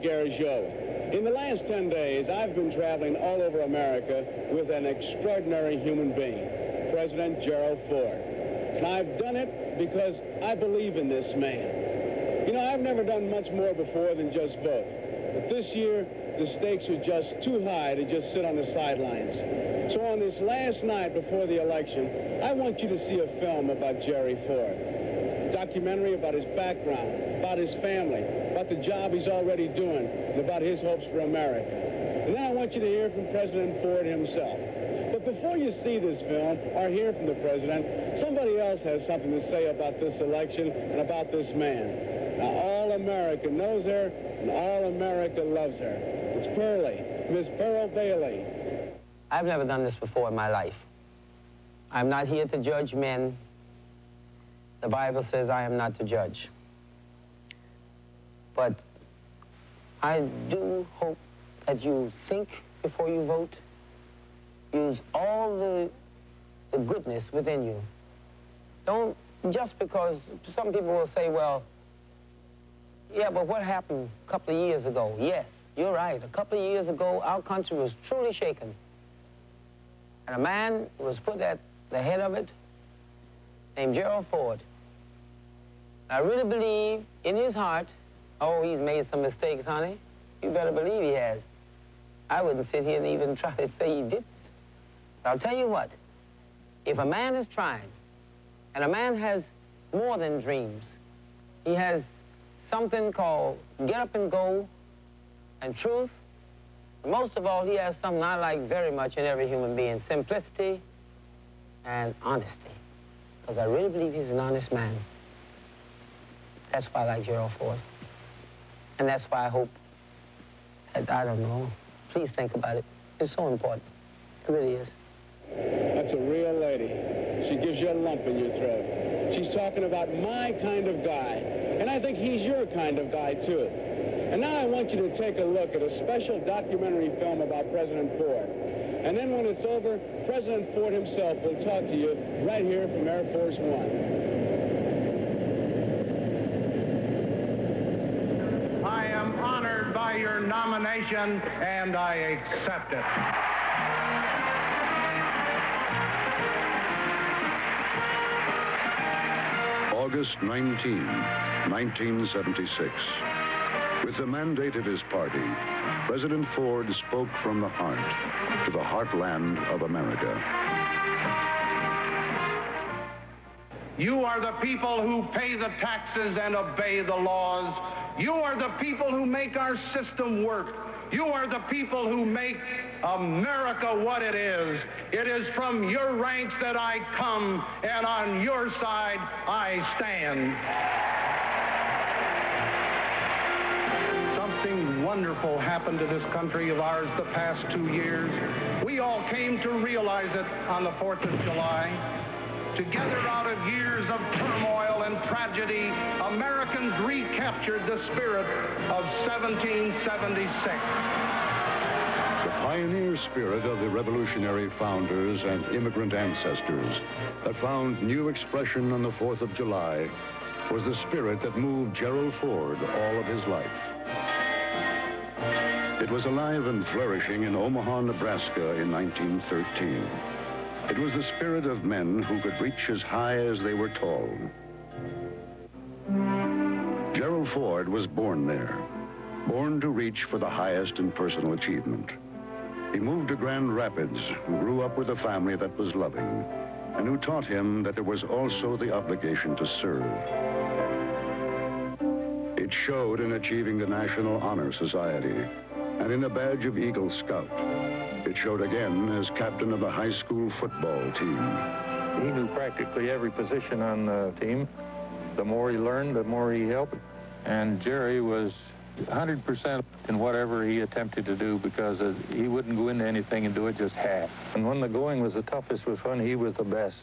Garagiola. In the last 10 days, I've been traveling all over America with an extraordinary human being, President Gerald Ford. And I've done it because I believe in this man. You know, I've never done much more before than just vote. But this year, the stakes were just too high to just sit on the sidelines. So on this last night before the election, I want you to see a film about Jerry Ford. A documentary about his background, about his family, about the job he's already doing, and about his hopes for America. And then I want you to hear from President Ford himself. But before you see this film or hear from the president, somebody else has something to say about this election and about this man. Now, all America knows her, and all America loves her. It's Pearlie, Miss Pearl Bailey. I've never done this before in my life. I'm not here to judge men. The Bible says I am not to judge. But I do hope that you think before you vote. Use all the goodness within you. Don't, just because some people will say, well, yeah, but what happened a couple of years ago? Yes, you're right. A couple of years ago, our country was truly shaken. And a man was put at the head of it named Gerald Ford. I really believe in his heart, oh, he's made some mistakes, honey. You better believe he has. I wouldn't sit here and even try to say he didn't. But I'll tell you what, if a man is trying, and a man has more than dreams, he has something called get up and go and truth. And most of all, he has something I like very much in every human being, simplicity and honesty. Because I really believe he's an honest man. That's why I like Gerald Ford. And that's why I hope that, I don't know, please think about it. It's so important. It really is. That's a real lady. She gives you a lump in your throat. She's talking about my kind of guy. And I think he's your kind of guy, too. And now I want you to take a look at a special documentary film about President Ford. And then when it's over, President Ford himself will talk to you right here from Air Force One. I am honored by your nomination, and I accept it. August 19, 1976. With the mandate of his party, President Ford spoke from the heart to the heartland of America. You are the people who pay the taxes and obey the laws. You are the people who make our system work. You are the people who make America what it is. It is from your ranks that I come, and on your side I stand. Something wonderful happened to this country of ours the past 2 years. We all came to realize it on the 4th of July. Together, out of years of turmoil and tragedy, Americans recaptured the spirit of 1776. The pioneer spirit of the revolutionary founders and immigrant ancestors that found new expression on the 4th of July was the spirit that moved Gerald Ford all of his life. It was alive and flourishing in Omaha, Nebraska in 1913. It was the spirit of men who could reach as high as they were tall. Gerald Ford was born there, born to reach for the highest in personal achievement. He moved to Grand Rapids, who grew up with a family that was loving, and who taught him that there was also the obligation to serve. It showed in achieving the National Honor Society and in a badge of Eagle Scout. It showed again as captain of the high school football team. He knew practically every position on the team. The more he learned, the more he helped. And Jerry was 100% in whatever he attempted to do, because he wouldn't go into anything and do it just half. And when the going was the toughest was when he was the best.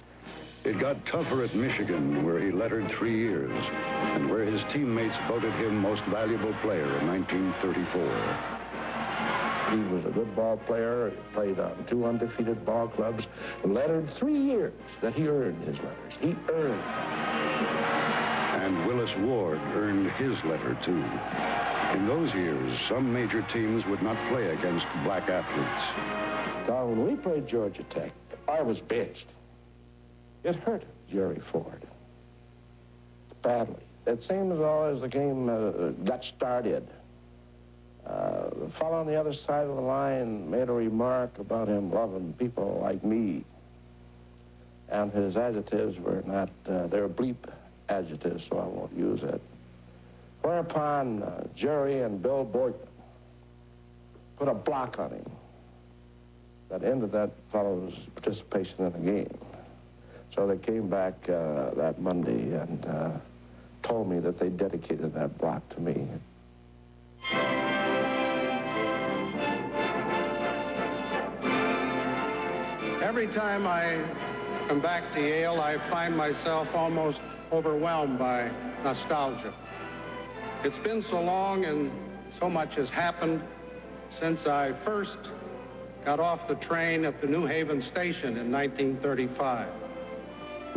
It got tougher at Michigan, where he lettered 3 years, and where his teammates voted him most valuable player in 1934. He was a good ball player. He played on 2 undefeated ball clubs and lettered 3 years that he earned his letters. He earned. And Willis Ward earned his letter, too. In those years, some major teams would not play against black athletes. Now, when we played Georgia Tech, I was benched. It hurt Jerry Ford badly. It seemed as though as the game got started, the fellow on the other side of the line made a remark about him loving people like me. And his adjectives were not, they were bleep adjectives, so I won't use it. Whereupon Jerry and Bill Boynton put a block on him that ended that fellow's participation in the game. So they came back that Monday and told me that they dedicated that block to me. Every time I come back to Yale, I find myself almost overwhelmed by nostalgia. It's been so long and so much has happened since I first got off the train at the New Haven station in 1935.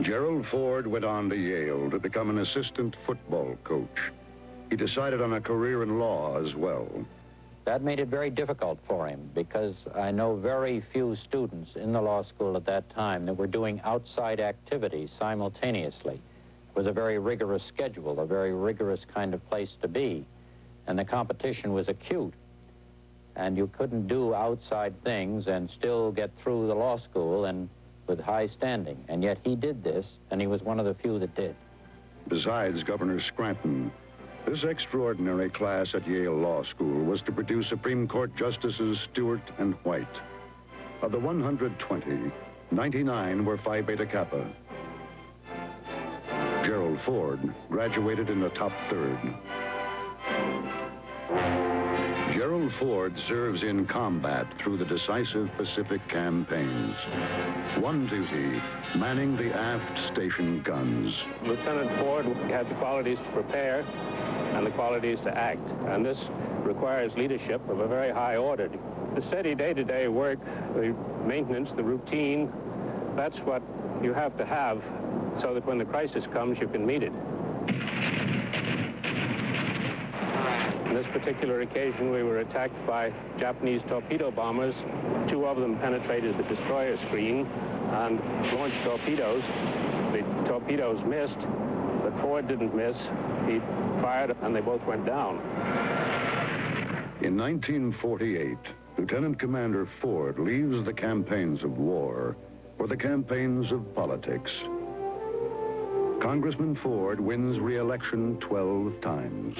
Gerald Ford went on to Yale to become an assistant football coach. He decided on a career in law as well. That made it very difficult for him because I know very few students in the law school at that time that were doing outside activities simultaneously. It was a very rigorous schedule, a very rigorous kind of place to be, and the competition was acute. And you couldn't do outside things and still get through the law school and with high standing. And yet he did this, and he was one of the few that did. Besides Governor Scranton, this extraordinary class at Yale Law School was to produce Supreme Court Justices Stewart and White. Of the 120, 99 were Phi Beta Kappa. Gerald Ford graduated in the top third. Gerald Ford serves in combat through the decisive Pacific campaigns. One duty, manning the aft station guns. Lieutenant Ford had the qualities to prepare and the qualities to act, and this requires leadership of a very high order. The steady day-to-day work, the maintenance, the routine, that's what you have to have so that when the crisis comes, you can meet it. On this particular occasion, we were attacked by Japanese torpedo bombers. 2 of them penetrated the destroyer screen and launched torpedoes. The torpedoes missed, but Ford didn't miss. He fired, and they both went down. In 1948, Lieutenant Commander Ford leaves the campaigns of war for the campaigns of politics. Congressman Ford wins re-election 12 times.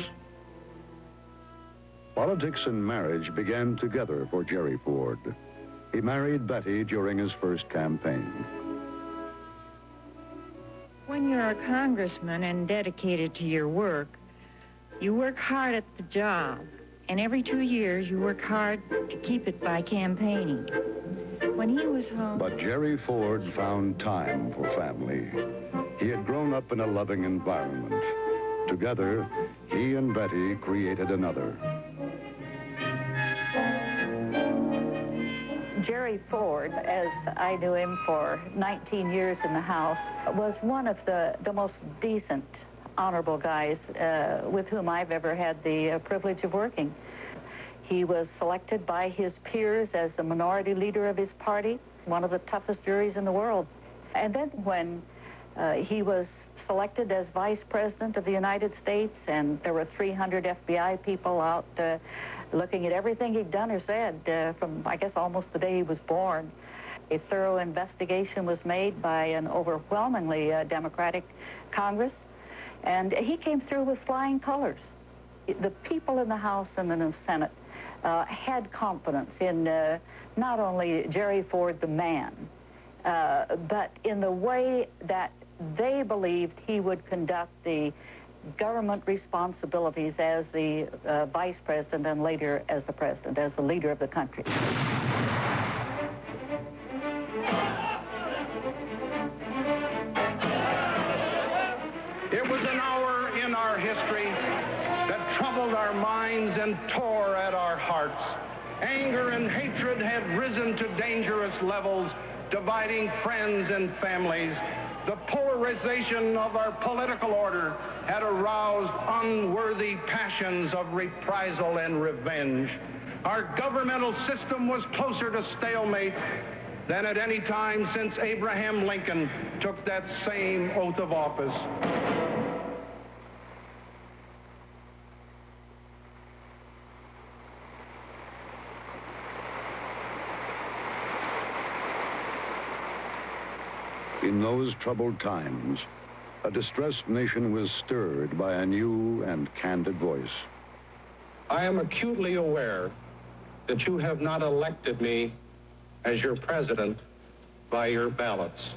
Politics and marriage began together for Jerry Ford. He married Betty during his first campaign. When you're a congressman and dedicated to your work, you work hard at the job. And every 2 years, you work hard to keep it by campaigning. When he was home... But Jerry Ford found time for family. He had grown up in a loving environment. Together, he and Betty created another. Jerry Ford, as I knew him for 19 years in the House, was one of the most decent, honorable guys with whom I've ever had the privilege of working. He was selected by his peers as the minority leader of his party, one of the toughest juries in the world. And then when he was selected as Vice President of the United States, and there were 300 FBI people out looking at everything he'd done or said from, I guess, almost the day he was born. A thorough investigation was made by an overwhelmingly Democratic Congress, and he came through with flying colors. The people in the House and in the Senate had confidence in not only Jerry Ford, the man, but in the way that they believed he would conduct the government responsibilities as the vice president and later as the president, as the leader of the country. It was an hour in our history that troubled our minds and tore at our hearts. Anger and hatred had risen to dangerous levels, dividing friends and families. The polarization of our political order had aroused unworthy passions of reprisal and revenge. Our governmental system was closer to stalemate than at any time since Abraham Lincoln took that same oath of office. In those troubled times, a distressed nation was stirred by a new and candid voice. I am acutely aware that you have not elected me as your president by your ballots.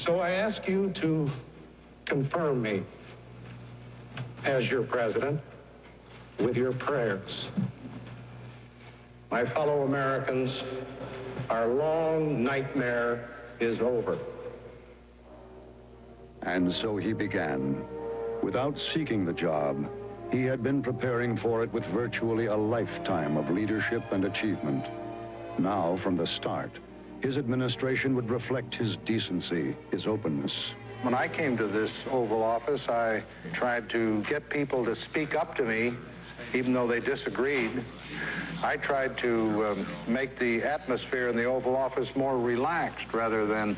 So I ask you to confirm me as your president with your prayers. My fellow Americans, our long nightmare is over. And so he began. Without seeking the job, he had been preparing for it with virtually a lifetime of leadership and achievement. Now, from the start, his administration would reflect his decency, his openness. When I came to this Oval Office, I tried to get people to speak up to me, even though they disagreed. I tried to make the atmosphere in the Oval Office more relaxed rather than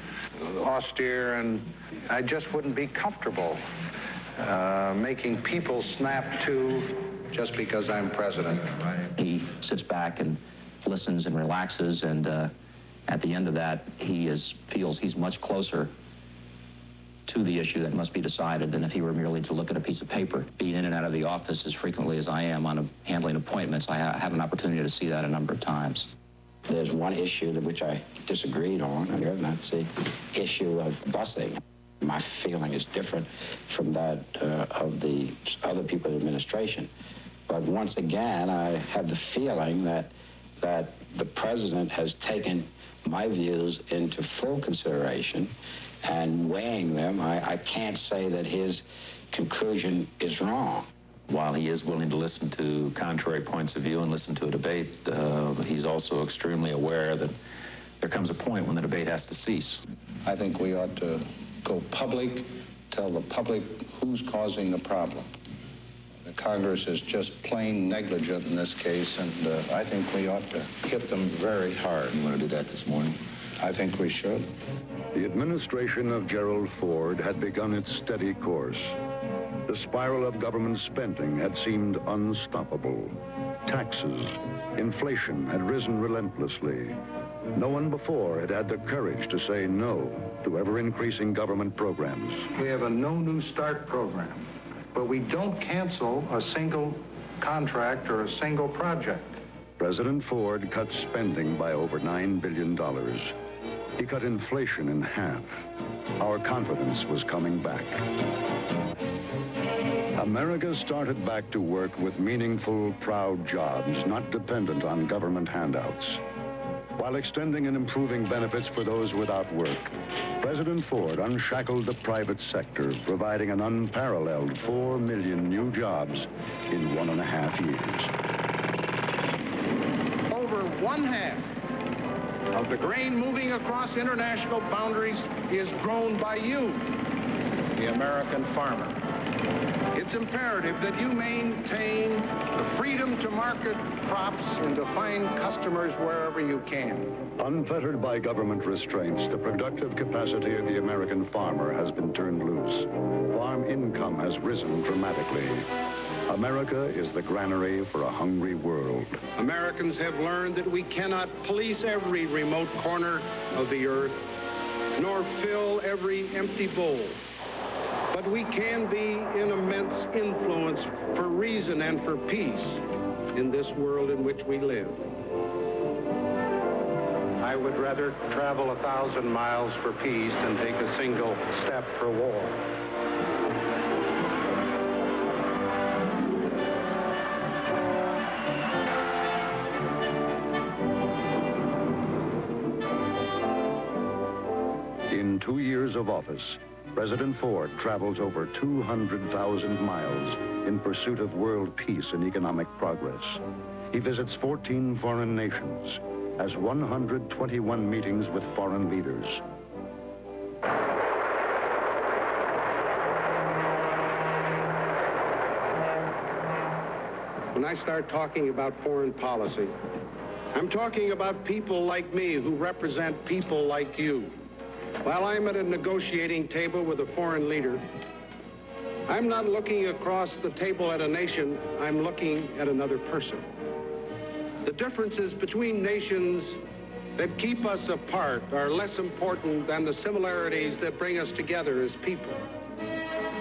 austere, and I just wouldn't be comfortable making people snap to just because I'm president. He sits back and listens and relaxes, and at the end of that, he feels he's much closer to the issue that must be decided than if he were merely to look at a piece of paper. Being in and out of the office as frequently as I am on handling appointments, I have an opportunity to see that a number of times. There's one issue which I disagreed on, and that's the issue of busing. My feeling is different from that of the other people in the administration. But once again, I have the feeling that the president has taken my views into full consideration and weighing them. I can't say that his conclusion is wrong. While he is willing to listen to contrary points of view and listen to a debate, he's also extremely aware that there comes a point when the debate has to cease. I think we ought to go public, tell the public who's causing the problem. The Congress is just plain negligent in this case, and I think we ought to hit them very hard. You want to do that this morning? I think we should. The administration of Gerald Ford had begun its steady course. The spiral of government spending had seemed unstoppable. Taxes, inflation had risen relentlessly. No one before had had the courage to say no to ever-increasing government programs. We have a no new start program, but we don't cancel a single contract or a single project. President Ford cut spending by over $9 billion. He cut inflation in half. Our confidence was coming back. America started back to work with meaningful, proud jobs, not dependent on government handouts. While extending and improving benefits for those without work, President Ford unshackled the private sector, providing an unparalleled 4 million new jobs in 1.5 years. Over one half of the grain moving across international boundaries is grown by you, the American farmer. It's imperative that you maintain the freedom to market crops and to find customers wherever you can. Unfettered by government restraints, the productive capacity of the American farmer has been turned loose. Farm income has risen dramatically. America is the granary for a hungry world. Americans have learned that we cannot police every remote corner of the earth, nor fill every empty bowl. But we can be an immense influence for reason and for peace in this world in which we live. I would rather travel 1,000 miles for peace than take a single step for war. In 2 years of office, President Ford travels over 200,000 miles in pursuit of world peace and economic progress. He visits 14 foreign nations, has 121 meetings with foreign leaders. When I start talking about foreign policy, I'm talking about people like me who represent people like you. While I'm at a negotiating table with a foreign leader, I'm not looking across the table at a nation, I'm looking at another person. The differences between nations that keep us apart are less important than the similarities that bring us together as people.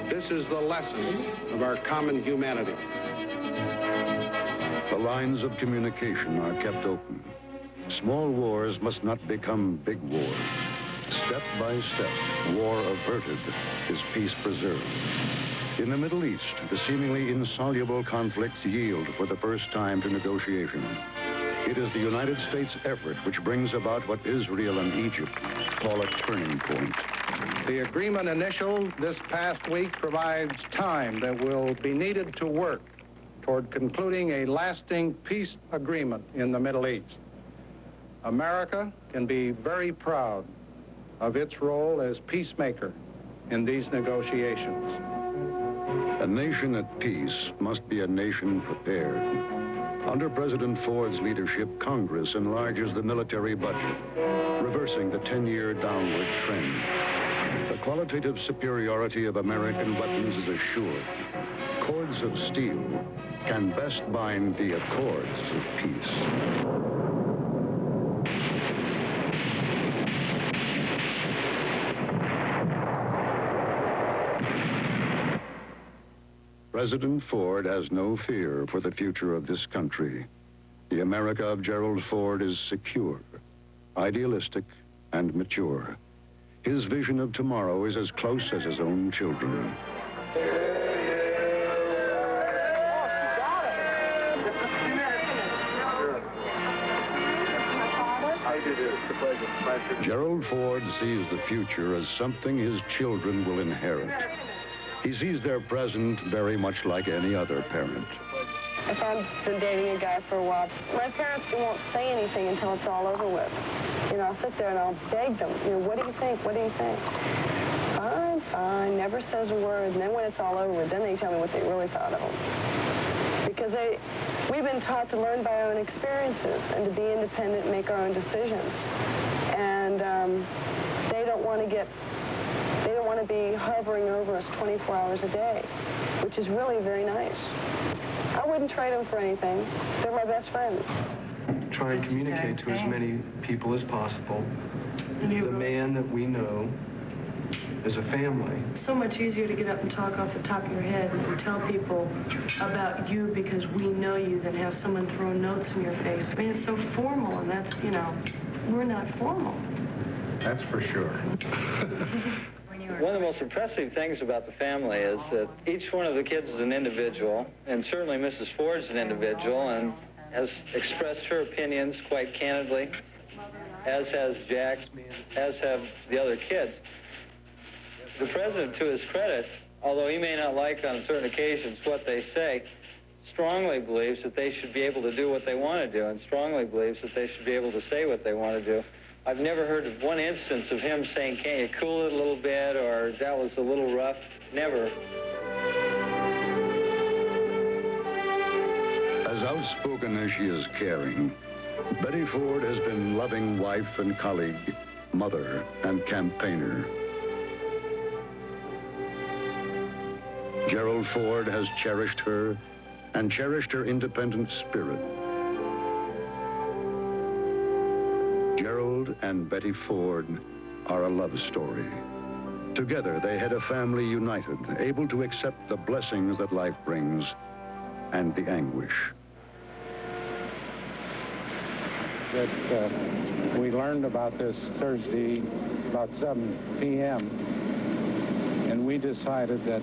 This is the lesson of our common humanity. The lines of communication are kept open. Small wars must not become big wars. Step by step, war averted is peace preserved. In the Middle East, the seemingly insoluble conflicts yield for the first time to negotiation. It is the United States effort which brings about what Israel and Egypt call a turning point. The agreement initialed this past week provides time that will be needed to work toward concluding a lasting peace agreement in the Middle East. America can be very proud of its role as peacemaker in these negotiations. A nation at peace must be a nation prepared. Under President Ford's leadership, Congress enlarges the military budget, reversing the 10-year downward trend. The qualitative superiority of American weapons is assured. Cords of steel can best bind the accords of peace. President Ford has no fear for the future of this country. The America of Gerald Ford is secure, idealistic, and mature. His vision of tomorrow is as close as his own children. Gerald Ford sees the future as something his children will inherit. He sees their present very much like any other parent. If I've been dating a guy for a while, my parents won't say anything until it's all over with. You know, I'll sit there and I'll beg them, you know, what do you think? What do you think? Fine, fine, never says a word. And then when it's all over with, then they tell me what they really thought of them. Because we've been taught to learn by our own experiences and to be independent and make our own decisions. And they don't want to be hovering over us 24 hours a day, which is really very nice. I wouldn't trade them for anything. They're my best friends. Try and communicate to as many people as possible the man that we know as a family. It's so much easier to get up and talk off the top of your head and tell people about you because we know you than have someone throw notes in your face. I mean, it's so formal, and that's, you know, we're not formal. That's for sure. One of the most impressive things about the family is that each one of the kids is an individual, and certainly Mrs. Ford's an individual and has expressed her opinions quite candidly, as has Jack, as have the other kids. The president, to his credit, although he may not like on certain occasions what they say, strongly believes that they should be able to do what they want to do and strongly believes that they should be able to say what they want to do. I've never heard of one instance of him saying, can't you cool it a little bit, or that was a little rough. Never. As outspoken as she is caring, Betty Ford has been loving wife and colleague, mother and campaigner. Gerald Ford has cherished her and cherished her independent spirit. Gerald and Betty Ford are a love story. Together, they had a family united, able to accept the blessings that life brings and the anguish. That we learned about this Thursday about 7 p.m. and we decided that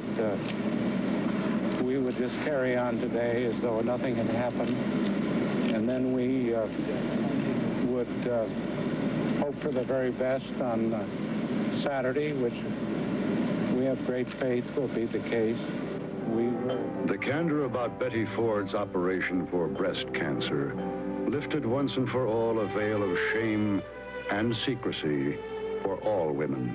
we would just carry on today as though nothing had happened, and then we would hope for the very best on Saturday, which we have great faith will be the case. The candor about Betty Ford's operation for breast cancer lifted once and for all a veil of shame and secrecy for all women.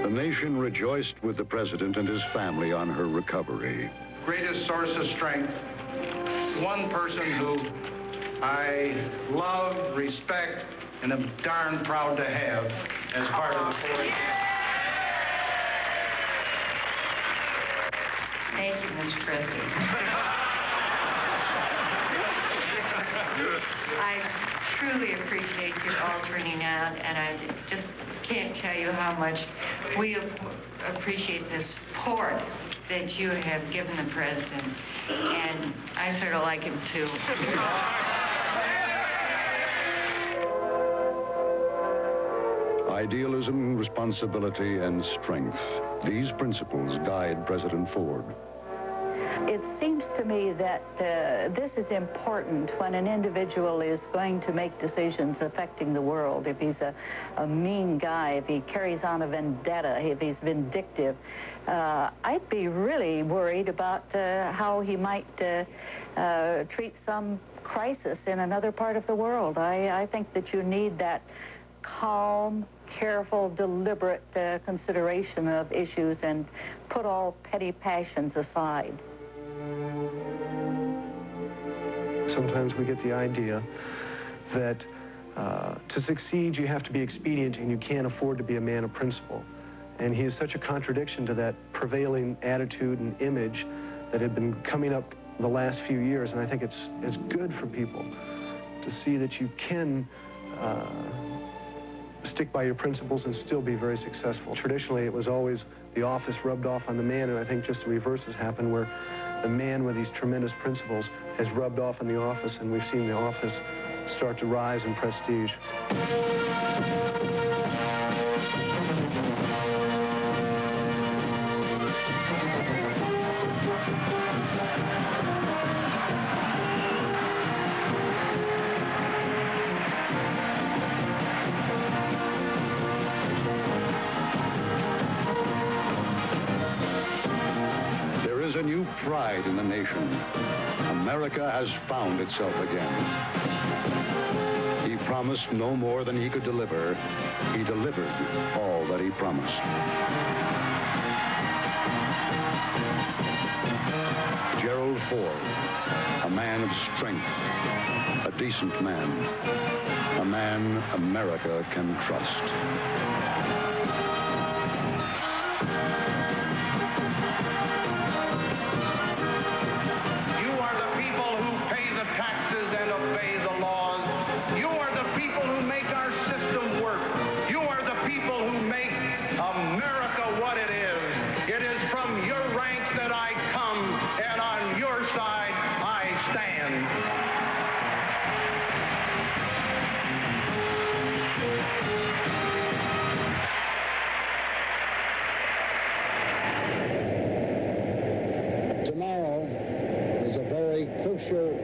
The nation rejoiced with the president and his family on her recovery. Greatest source of strength, one person who I love, respect, and am darn proud to have as part of the Ford. Thank you, Mr. President. I truly appreciate your all turning out, and I just can't tell you how much we appreciate the support that you have given the president, and I sort of like him too. Idealism, responsibility, and strength. These principles guide President Ford. It seems to me that this is important when an individual is going to make decisions affecting the world. If he's a mean guy, if he carries on a vendetta, if he's vindictive, I'd be really worried about how he might treat some crisis in another part of the world. I think that you need that calm, careful, deliberate consideration of issues and put all petty passions aside. Sometimes we get the idea that to succeed you have to be expedient and you can't afford to be a man of principle. And he is such a contradiction to that prevailing attitude and image that had been coming up the last few years. And I think it's good for people to see that you can stick by your principles and still be very successful. Traditionally, it was always the office rubbed off on the man, and I think just the reverse has happened, where the man with these tremendous principles has rubbed off in the office, and we've seen the office start to rise in prestige. A new pride in the nation. America has found itself again. He promised no more than he could deliver. He delivered all that he promised. Gerald Ford, a man of strength, a decent man, a man America can trust.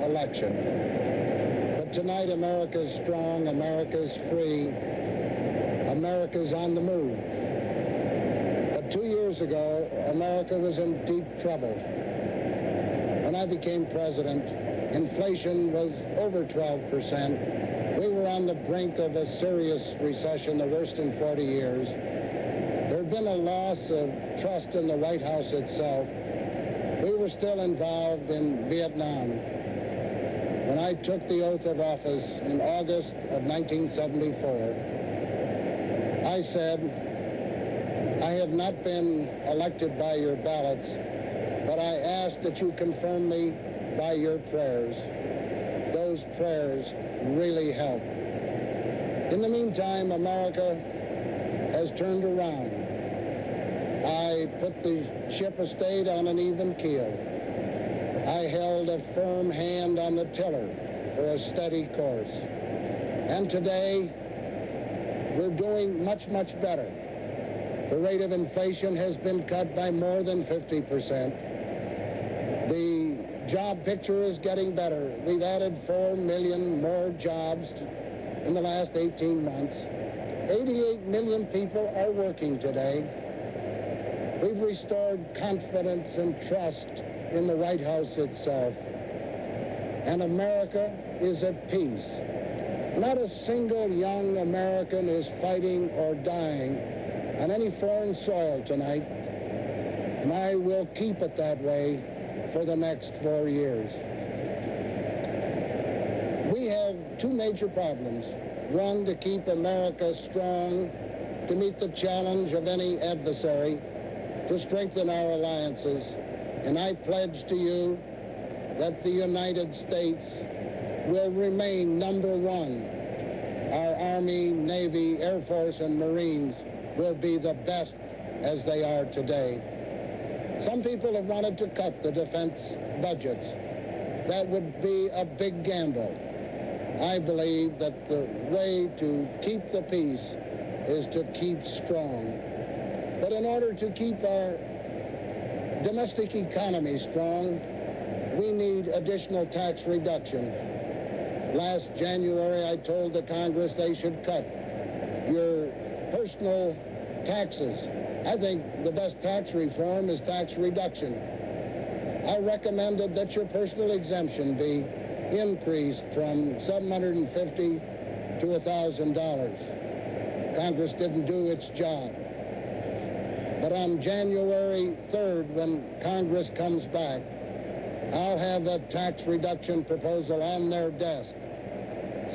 Election. But tonight, America's strong, America's free, America's on the move. But 2 years ago, America was in deep trouble. When I became president, inflation was over 12%. We were on the brink of a serious recession, the worst in 40 years. There had been a loss of trust in the White House itself. We were still involved in Vietnam. When I took the oath of office in August of 1974, I said, I have not been elected by your ballots, but I ask that you confirm me by your prayers. Those prayers really help. In the meantime, America has turned around. I put the ship of state on an even keel. I held a firm hand on the tiller for a steady course. And today, we're doing much, much better. The rate of inflation has been cut by more than 50%. The job picture is getting better. We've added 4 million more jobs in the last 18 months. 88 million people are working today. We've restored confidence and trust in the White House itself. And America is at peace. Not a single young American is fighting or dying on any foreign soil tonight. And I will keep it that way for the next 4 years. We have two major problems. One, to keep America strong, to meet the challenge of any adversary, to strengthen our alliances. And I pledge to you that the United States will remain number one. Our Army, Navy, Air Force, and Marines will be the best as they are today. Some people have wanted to cut the defense budgets. That would be a big gamble. I believe that the way to keep the peace is to keep strong. But in order to keep our domestic economy strong, we need additional tax reduction. Last January, I told the Congress they should cut your personal taxes. I think the best tax reform is tax reduction. I recommended that your personal exemption be increased from $750 to $1,000. Congress didn't do its job. But on January 3rd, when Congress comes back, I'll have a tax reduction proposal on their desk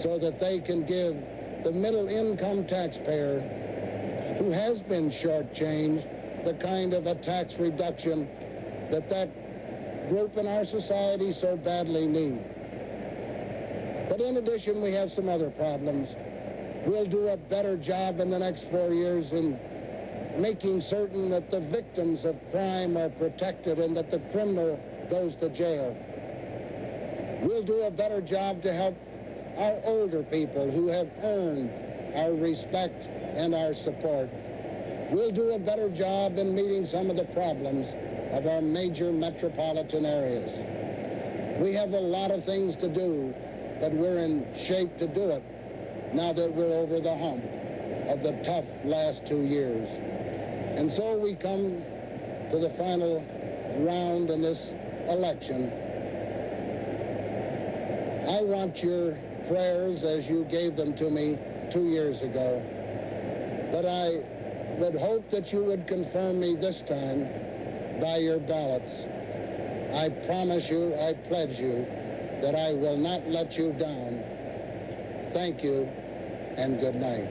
so that they can give the middle-income taxpayer who has been shortchanged the kind of a tax reduction that group in our society so badly need. But in addition, we have some other problems. We'll do a better job in the next 4 years in making certain that the victims of crime are protected and that the criminal goes to jail. We'll do a better job to help our older people who have earned our respect and our support. We'll do a better job in meeting some of the problems of our major metropolitan areas. We have a lot of things to do, but we're in shape to do it now that we're over the hump of the tough last 2 years. And so we come to the final round in this election. I want your prayers as you gave them to me 2 years ago. But I would hope that you would confirm me this time by your ballots. I promise you, I pledge you, that I will not let you down. Thank you, and good night.